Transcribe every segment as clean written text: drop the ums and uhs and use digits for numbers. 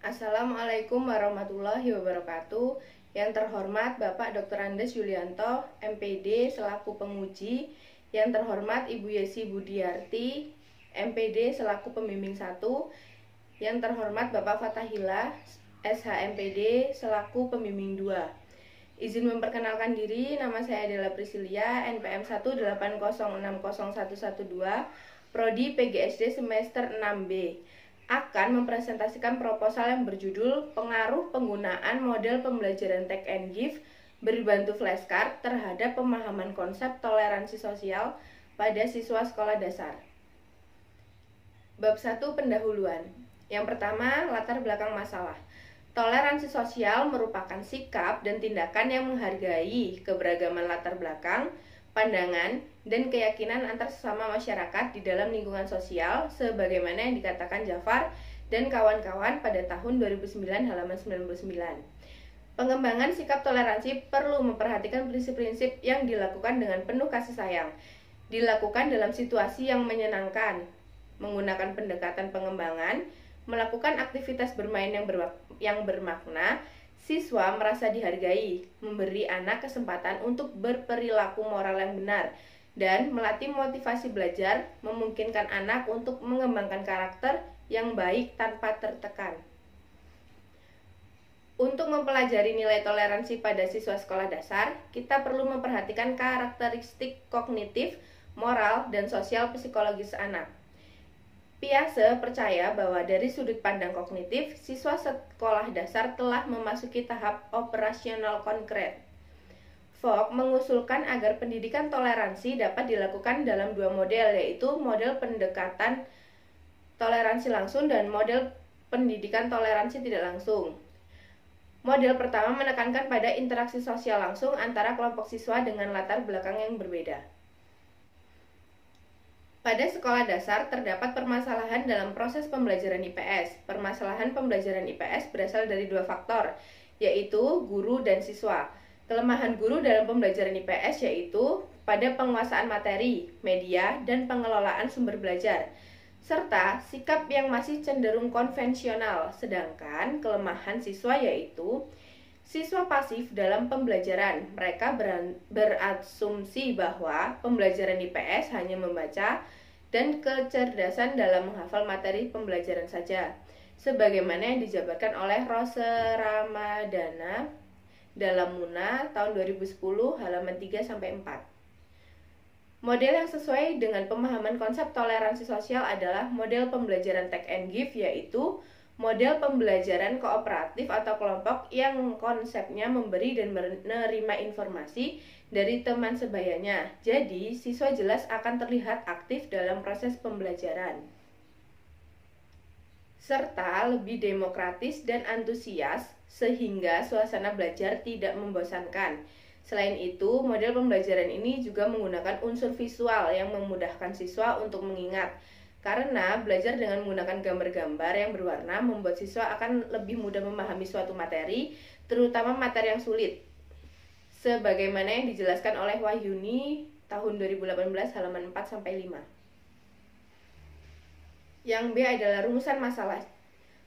Assalamualaikum warahmatullahi wabarakatuh. Yang terhormat Bapak Dr. Andes Yulianto, MPD selaku penguji. Yang terhormat Ibu Yesi Budiarti, MPD selaku pembimbing 1. Yang terhormat Bapak Fatahila, SHMPD selaku pembimbing 2. Izin memperkenalkan diri, nama saya adalah Priscilia, NPM 180601112, Prodi PGSD semester 6B. Akan mempresentasikan proposal yang berjudul Pengaruh Penggunaan Model Pembelajaran Take and Give berbantu flashcard terhadap pemahaman konsep toleransi sosial pada siswa sekolah dasar. Bab 1 pendahuluan. Yang pertama, latar belakang masalah. Toleransi sosial merupakan sikap dan tindakan yang menghargai keberagaman latar belakang, pandangan, dan keyakinan antar sesama masyarakat di dalam lingkungan sosial sebagaimana yang dikatakan Jafar dan kawan-kawan pada tahun 2009 halaman 99. Pengembangan sikap toleransi perlu memperhatikan prinsip-prinsip yang dilakukan dengan penuh kasih sayang, dilakukan dalam situasi yang menyenangkan, menggunakan pendekatan pengembangan, melakukan aktivitas bermain yang bermakna. Siswa merasa dihargai, memberi anak kesempatan untuk berperilaku moral yang benar, dan melatih motivasi belajar, memungkinkan anak untuk mengembangkan karakter yang baik tanpa tertekan. Untuk mempelajari nilai toleransi pada siswa sekolah dasar, kita perlu memperhatikan karakteristik kognitif, moral, dan sosial psikologis anak. Piase percaya bahwa dari sudut pandang kognitif, siswa sekolah dasar telah memasuki tahap operasional konkret. Fogg mengusulkan agar pendidikan toleransi dapat dilakukan dalam dua model, yaitu model pendekatan toleransi langsung dan model pendidikan toleransi tidak langsung. Model pertama menekankan pada interaksi sosial langsung antara kelompok siswa dengan latar belakang yang berbeda. Pada sekolah dasar terdapat permasalahan dalam proses pembelajaran IPS. Permasalahan pembelajaran IPS berasal dari dua faktor, yaitu guru dan siswa. Kelemahan guru dalam pembelajaran IPS yaitu pada penguasaan materi, media, dan pengelolaan sumber belajar, serta sikap yang masih cenderung konvensional. Sedangkan kelemahan siswa yaitu siswa pasif dalam pembelajaran. Mereka berasumsi bahwa pembelajaran IPS hanya membaca dan kecerdasan dalam menghafal materi pembelajaran saja, sebagaimana yang dijabarkan oleh Rose Ramadana dalam Muna tahun 2010 halaman 3-4. Model yang sesuai dengan pemahaman konsep toleransi sosial adalah model pembelajaran take and give, yaitu model pembelajaran kooperatif atau kelompok yang konsepnya memberi dan menerima informasi dari teman sebayanya. Jadi, siswa jelas akan terlihat aktif dalam proses pembelajaran, serta lebih demokratis dan antusias sehingga suasana belajar tidak membosankan. Selain itu, model pembelajaran ini juga menggunakan unsur visual yang memudahkan siswa untuk mengingat. Karena belajar dengan menggunakan gambar-gambar yang berwarna membuat siswa akan lebih mudah memahami suatu materi, terutama materi yang sulit. Sebagaimana yang dijelaskan oleh Wahyuni tahun 2018 halaman 4-5. Yang B adalah rumusan masalah.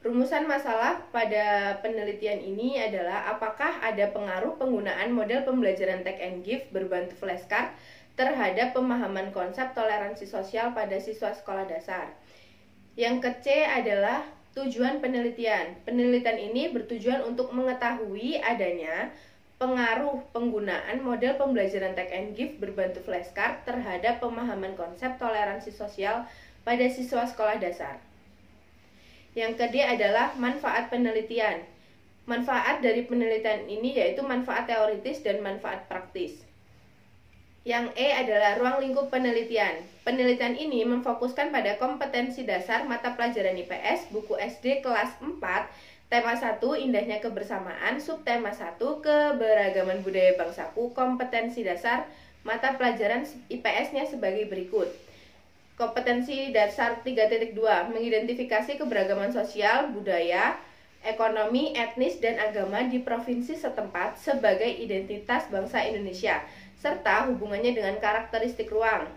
Rumusan masalah pada penelitian ini adalah apakah ada pengaruh penggunaan model pembelajaran take and give berbantu flashcard terhadap pemahaman konsep toleransi sosial pada siswa sekolah dasar. Yang ke-C adalah tujuan penelitian. Penelitian ini bertujuan untuk mengetahui adanya pengaruh penggunaan model pembelajaran take and give berbantu flashcard terhadap pemahaman konsep toleransi sosial pada siswa sekolah dasar. Yang ke-D adalah manfaat penelitian. Manfaat dari penelitian ini yaitu manfaat teoritis dan manfaat praktis. Yang E adalah ruang lingkup penelitian. Penelitian ini memfokuskan pada kompetensi dasar mata pelajaran IPS buku SD kelas 4, tema 1 indahnya kebersamaan, subtema 1 keberagaman budaya bangsaku. Kompetensi dasar mata pelajaran IPS-nya sebagai berikut. Kompetensi dasar 3.2 mengidentifikasi keberagaman sosial, budaya, ekonomi, etnis, dan agama di provinsi setempat sebagai identitas bangsa Indonesia, serta hubungannya dengan karakteristik ruang.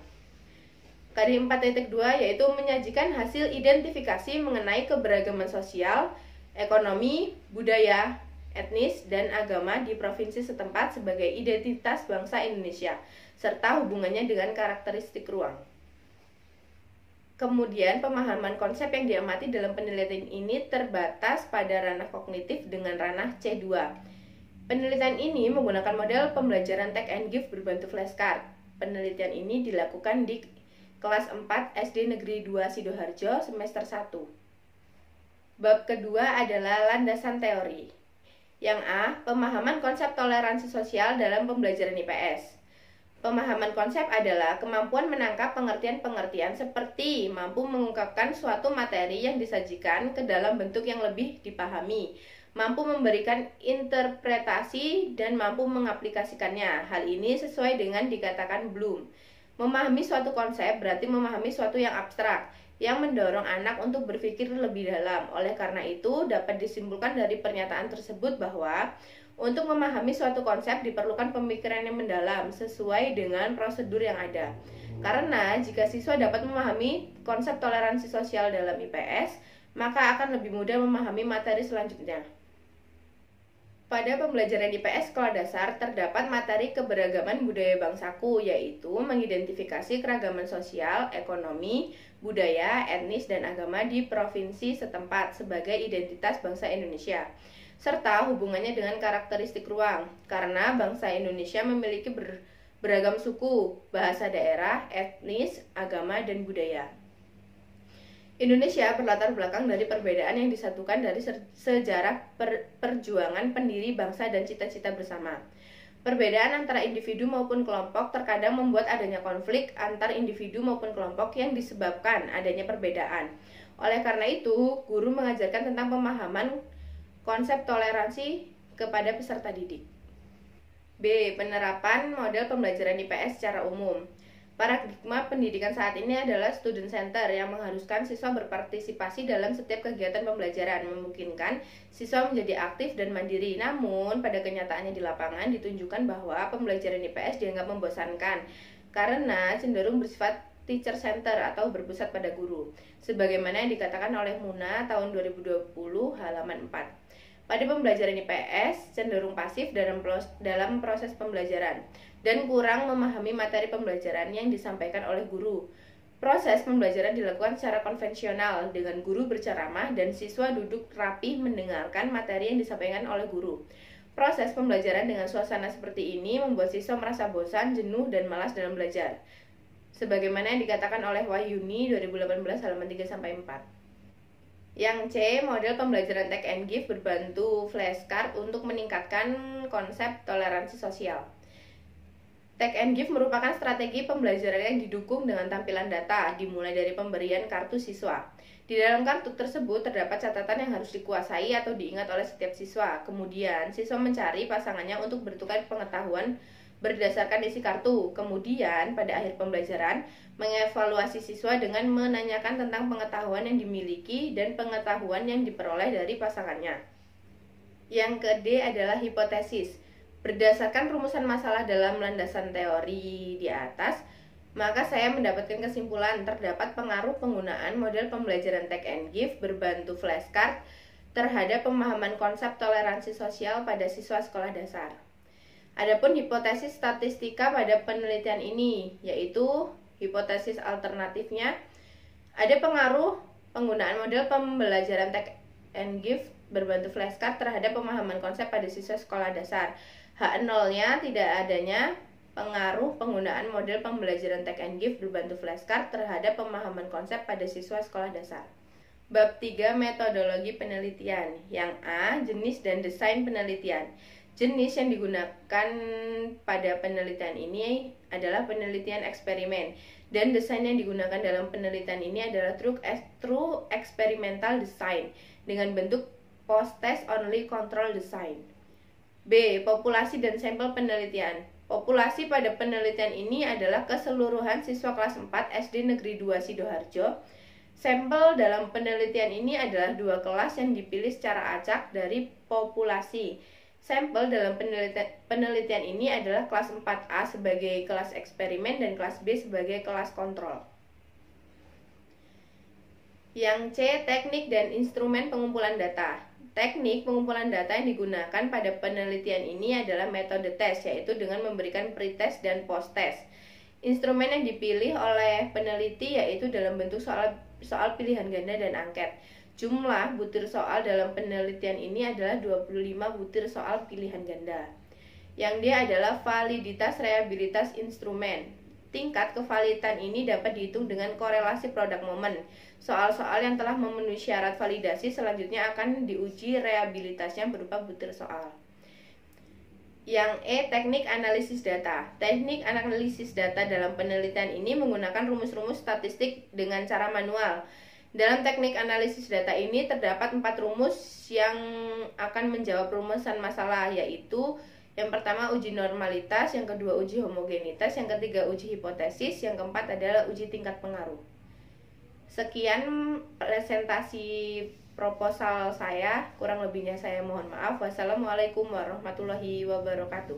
KD 4.2 yaitu menyajikan hasil identifikasi mengenai keberagaman sosial ekonomi, budaya, etnis, dan agama di provinsi setempat sebagai identitas bangsa Indonesia, serta hubungannya dengan karakteristik ruang. Kemudian, pemahaman konsep yang diamati dalam penelitian ini terbatas pada ranah kognitif dengan ranah C2. Penelitian ini menggunakan model pembelajaran Take and Give berbentuk flashcard. Penelitian ini dilakukan di kelas 4 SD Negeri 2 Sidoarjo semester 1. Bab kedua adalah landasan teori. Yang A, pemahaman konsep toleransi sosial dalam pembelajaran IPS. Pemahaman konsep adalah kemampuan menangkap pengertian-pengertian seperti mampu mengungkapkan suatu materi yang disajikan ke dalam bentuk yang lebih dipahami, mampu memberikan interpretasi, dan mampu mengaplikasikannya. Hal ini sesuai dengan dikatakan Bloom. Memahami suatu konsep berarti memahami suatu yang abstrak, yang mendorong anak untuk berpikir lebih dalam. Oleh karena itu, dapat disimpulkan dari pernyataan tersebut bahwa untuk memahami suatu konsep diperlukan pemikiran yang mendalam sesuai dengan prosedur yang ada. Karena jika siswa dapat memahami konsep toleransi sosial dalam IPS, maka akan lebih mudah memahami materi selanjutnya. Pada pembelajaran IPS sekolah dasar terdapat materi keberagaman budaya bangsaku, yaitu mengidentifikasi keragaman sosial, ekonomi, budaya, etnis, dan agama di provinsi setempat sebagai identitas bangsa Indonesia, serta hubungannya dengan karakteristik ruang, karena bangsa Indonesia memiliki beragam suku, bahasa daerah, etnis, agama, dan budaya. Indonesia berlatar belakang dari perbedaan yang disatukan dari sejarah perjuangan pendiri bangsa dan cita-cita bersama. Perbedaan antara individu maupun kelompok terkadang membuat adanya konflik antar individu maupun kelompok yang disebabkan adanya perbedaan. Oleh karena itu, guru mengajarkan tentang pemahaman konsep toleransi kepada peserta didik. B. Penerapan model pembelajaran IPS secara umum. Paradigma pendidikan saat ini adalah student center yang mengharuskan siswa berpartisipasi dalam setiap kegiatan pembelajaran, memungkinkan siswa menjadi aktif dan mandiri. Namun, pada kenyataannya di lapangan ditunjukkan bahwa pembelajaran IPS dianggap membosankan karena cenderung bersifat teacher center atau berpusat pada guru, sebagaimana yang dikatakan oleh Muna tahun 2020 halaman 4. Pada pembelajaran IPS cenderung pasif dalam proses pembelajaran dan kurang memahami materi pembelajaran yang disampaikan oleh guru. Proses pembelajaran dilakukan secara konvensional dengan guru berceramah dan siswa duduk rapih mendengarkan materi yang disampaikan oleh guru. Proses pembelajaran dengan suasana seperti ini membuat siswa merasa bosan, jenuh, dan malas dalam belajar, sebagaimana yang dikatakan oleh Wahyuni 2018 halaman 3-4. Yang C, model pembelajaran Take and Give berbantu flashcard untuk meningkatkan konsep toleransi sosial. Take and Give merupakan strategi pembelajaran yang didukung dengan tampilan data, dimulai dari pemberian kartu siswa. Di dalam kartu tersebut terdapat catatan yang harus dikuasai atau diingat oleh setiap siswa. Kemudian, siswa mencari pasangannya untuk bertukar pengetahuan berdasarkan isi kartu. Kemudian, pada akhir pembelajaran, mengevaluasi siswa dengan menanyakan tentang pengetahuan yang dimiliki dan pengetahuan yang diperoleh dari pasangannya. Yang ke-D adalah hipotesis. Berdasarkan rumusan masalah dalam landasan teori di atas, maka saya mendapatkan kesimpulan terdapat pengaruh penggunaan model pembelajaran Take and Give berbantu flashcard terhadap pemahaman konsep toleransi sosial pada siswa sekolah dasar. Adapun hipotesis statistika pada penelitian ini, yaitu hipotesis alternatifnya, ada pengaruh penggunaan model pembelajaran Take and Give berbantu flashcard terhadap pemahaman konsep pada siswa sekolah dasar. H0-nya tidak adanya pengaruh penggunaan model pembelajaran Take and Give berbantu flashcard terhadap pemahaman konsep pada siswa sekolah dasar. Bab 3 metodologi penelitian. Yang A, jenis dan desain penelitian. Jenis yang digunakan pada penelitian ini adalah penelitian eksperimen, dan desain yang digunakan dalam penelitian ini adalah true experimental design dengan bentuk post-test only control design. B. Populasi dan sampel penelitian. Populasi pada penelitian ini adalah keseluruhan siswa kelas 4 SD Negeri 2 Sidoarjo. Sampel dalam penelitian ini adalah 2 kelas yang dipilih secara acak dari populasi. Sampel dalam penelitian ini adalah kelas 4A sebagai kelas eksperimen dan kelas B sebagai kelas kontrol. Yang C, teknik dan instrumen pengumpulan data. Teknik pengumpulan data yang digunakan pada penelitian ini adalah metode tes, yaitu dengan memberikan pretest dan post-test. Instrumen yang dipilih oleh peneliti yaitu dalam bentuk soal pilihan ganda dan angket. Jumlah butir soal dalam penelitian ini adalah 25 butir soal pilihan ganda. Yang dia adalah validitas reliabilitas instrumen. Tingkat kevalidan ini dapat dihitung dengan korelasi produk momen. Soal-soal yang telah memenuhi syarat validasi selanjutnya akan diuji reliabilitasnya berupa butir soal. Yang E, teknik analisis data. Teknik analisis data dalam penelitian ini menggunakan rumus-rumus statistik dengan cara manual. Dalam teknik analisis data ini terdapat 4 rumus yang akan menjawab rumusan masalah, yaitu yang pertama uji normalitas, yang kedua uji homogenitas, yang ketiga uji hipotesis, yang keempat adalah uji tingkat pengaruh. Sekian presentasi proposal saya, kurang lebihnya saya mohon maaf. Wassalamualaikum warahmatullahi wabarakatuh.